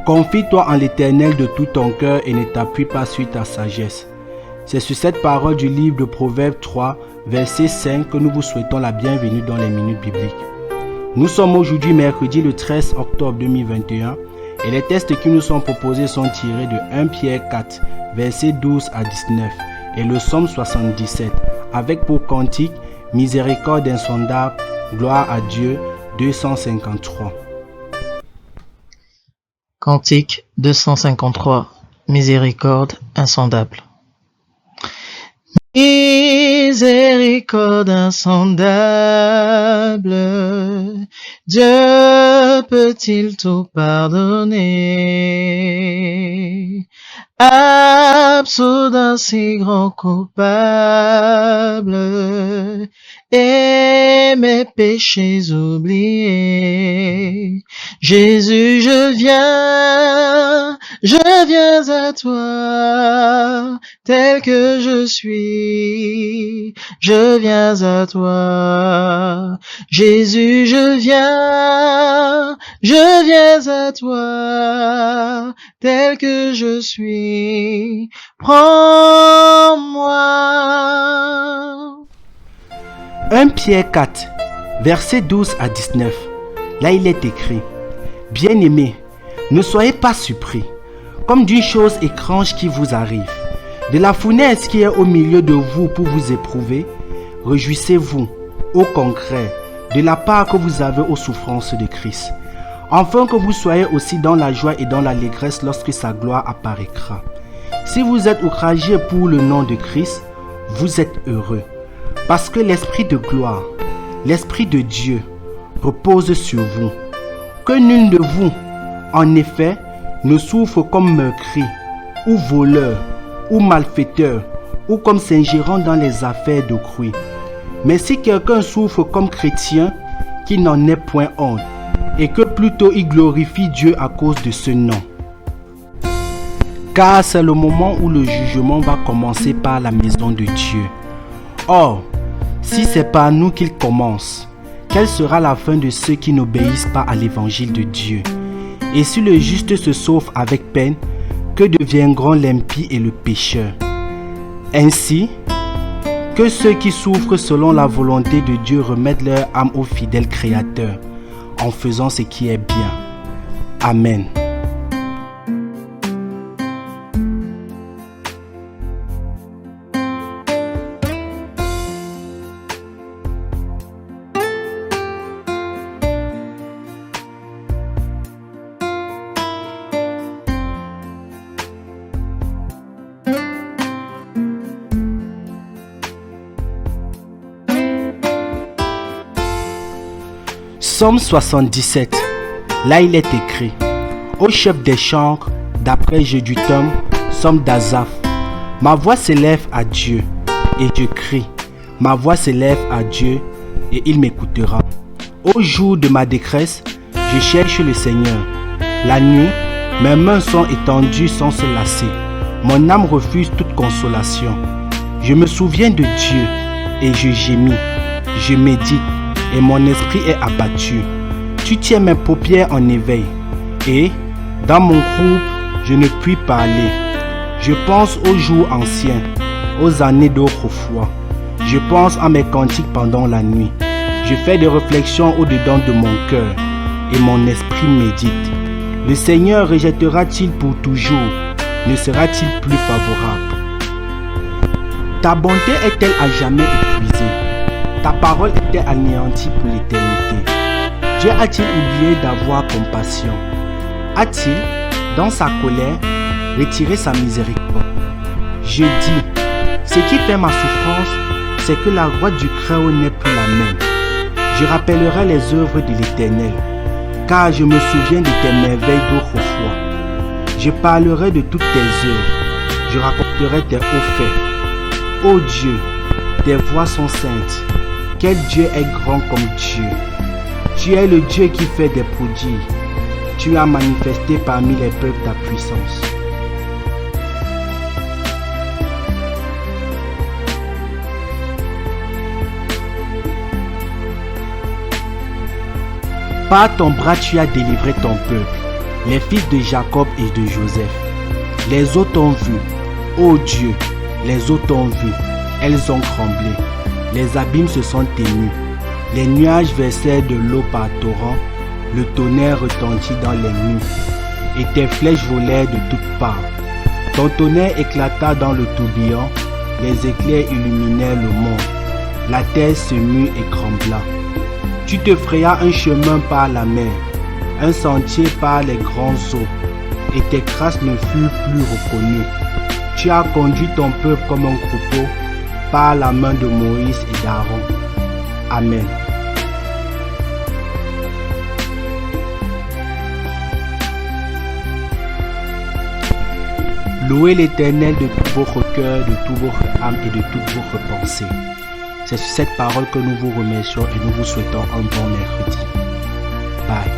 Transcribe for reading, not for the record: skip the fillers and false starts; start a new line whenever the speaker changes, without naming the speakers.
Confie-toi en l'Éternel de tout ton cœur et ne t'appuie pas sur ta sagesse. C'est sur cette parole du livre de Proverbes 3, verset 5 que nous vous souhaitons la bienvenue dans les minutes bibliques. Nous sommes aujourd'hui mercredi le 13 octobre 2021 et les textes qui nous sont proposés sont tirés de 1 Pierre 4, versets 12 à 19 et le psaume 77 avec pour cantique Miséricorde insondable, gloire à Dieu 253.
Cantique 253. Miséricorde insondable. Miséricorde insondable, Dieu peut-il tout pardonner? Absous d'un si grand coupable, et mes péchés oubliés. Jésus, je viens à toi, tel que je suis, je viens à toi. Jésus, je viens à toi, tel que je suis, prends-moi.
1 Pierre 4, versets 12 à 19. Là, il est écrit: Bien-aimés, ne soyez pas surpris, comme d'une chose étrange qui vous arrive, de la fournaise qui est au milieu de vous pour vous éprouver. Réjouissez-vous, au contraire, de la part que vous avez aux souffrances de Christ, afin que vous soyez aussi dans la joie et dans l'allégresse lorsque sa gloire apparaîtra. Si vous êtes outragés pour le nom de Christ, vous êtes heureux, parce que l'Esprit de gloire, l'Esprit de Dieu, repose sur vous. Que nul de vous, en effet, ne souffre comme meurtrier, ou voleur, ou malfaiteur, ou comme s'ingérant dans les affaires d'autrui. Mais si quelqu'un souffre comme chrétien, qu'il n'en ait point honte, et que plutôt il glorifie Dieu à cause de ce nom. Car c'est le moment où le jugement va commencer par la maison de Dieu. Or, si c'est par nous qu'il commence, quelle sera la fin de ceux qui n'obéissent pas à l'évangile de Dieu? Et si le juste se sauve avec peine, que deviendront l'impie et le pécheur? Ainsi, que ceux qui souffrent selon la volonté de Dieu remettent leur âme au fidèle Créateur, en faisant ce qui est bien. Amen. Psaume 77. Là il est écrit: Au chef des chants, d'après Jeduthun, psaume d'Asaph. Ma voix s'élève à Dieu, et je crie. Ma voix s'élève à Dieu, et il m'écoutera. Au jour de ma détresse, je cherche le Seigneur. La nuit, mes mains sont étendues sans se lasser. Mon âme refuse toute consolation. Je me souviens de Dieu, et je gémis. Je médite, et mon esprit est abattu. Tu tiens mes paupières en éveil, et, dans mon groupe, je ne puis parler. Je pense aux jours anciens, aux années d'autrefois. Je pense à mes cantiques pendant la nuit. Je fais des réflexions au-dedans de mon cœur, et mon esprit médite. Le Seigneur rejettera-t-il pour toujours? Ne sera-t-il plus favorable? Ta bonté est-elle à jamais épuisée? Ta parole était anéantie pour l'éternité. Dieu a-t-il oublié d'avoir compassion? A-t-il, dans sa colère, retiré sa miséricorde? Je dis, ce qui fait ma souffrance, c'est que la gloire du Très-Haut n'est plus la même. Je rappellerai les œuvres de l'Éternel, car je me souviens de tes merveilles d'autrefois. Je parlerai de toutes tes œuvres, je rapporterai tes hauts faits. Ô Dieu, tes voies sont saintes. Quel Dieu est grand comme Dieu. Tu es le Dieu qui fait des prodiges. Tu as manifesté parmi les peuples ta puissance. Par ton bras tu as délivré ton peuple, les fils de Jacob et de Joseph. Les eaux t'ont vu, ô Dieu, les eaux t'ont vu, elles ont tremblé, les abîmes se sont émus, les nuages versaient de l'eau par torrent, le tonnerre retentit dans les nues, et tes flèches volaient de toutes parts. Ton tonnerre éclata dans le tourbillon, les éclairs illuminèrent le monde, la terre se mut et trembla. Tu te frayas un chemin par la mer, un sentier par les grands eaux, et tes traces ne furent plus reconnues. Tu as conduit ton peuple comme un troupeau par la main de Moïse et d'Aaron. Amen. Louez l'Éternel de tout votre cœur, de toute votre âme et de toute votre pensée. C'est sur cette parole que nous vous remercions et nous vous souhaitons un bon mercredi. Bye.